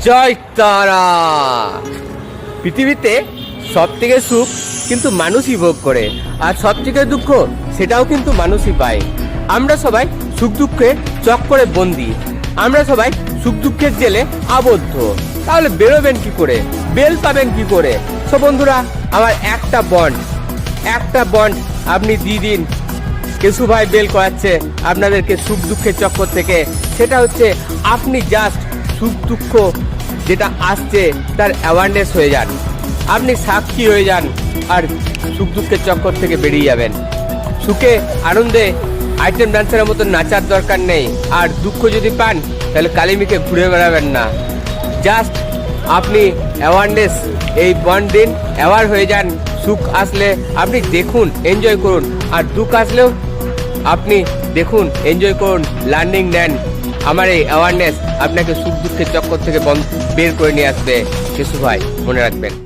জয় তারা। পৃথিবীতে সব থেকে সুখ কিন্তু মানুষই ভোগ করে, আর সব থেকে দুঃখ সেটাও কিন্তু মানুষই পায়। আমরা সবাই সুখ দুঃখে চক্করে বন্দি, আমরা সবাই সুখ দুঃখের জেলে আবদ্ধ। তাহলে বেরোবেন কি করে, বেল পাবেন কি করে? সো বন্ধুরা, আমার একটা বন্ড আপনি দিয়ে দিন। কেশু ভাই বেল করাচ্ছে আপনাদেরকে সুখ দুঃখের চক্কর থেকে। সেটা হচ্ছে আপনি জাস্ট সুখ দুঃখ যেটা আসছে তার অ্যাওয়ারনেস হয়ে যান, আপনি সাক্ষী হয়ে যান, আর সুখ দুঃখের চক্কর থেকে বেরিয়ে যাবেন। সুখে আনন্দে আইটেম ডান্সারের মতো নাচার দরকার নেই, আর দুঃখ যদি পান তাহলে কালিমিকে ঘুরে বেড়াবেন না। জাস্ট আপনি অ্যাওয়ারনেস এই বন্ড দিন, অ্যাওয়ার হয়ে যান। সুখ আসলে আপনি দেখুন, এনজয় করুন, আর দুঃখ আসলেও আপনি দেখুন, এনজয় করুন, লার্নিং নেন। আমার এই অ্যাওয়ারনেস আপনাকে সুখ দুঃখের চক্কর থেকে বের করে নিয়ে আসবে। কেশু ভাই মনে রাখবেন।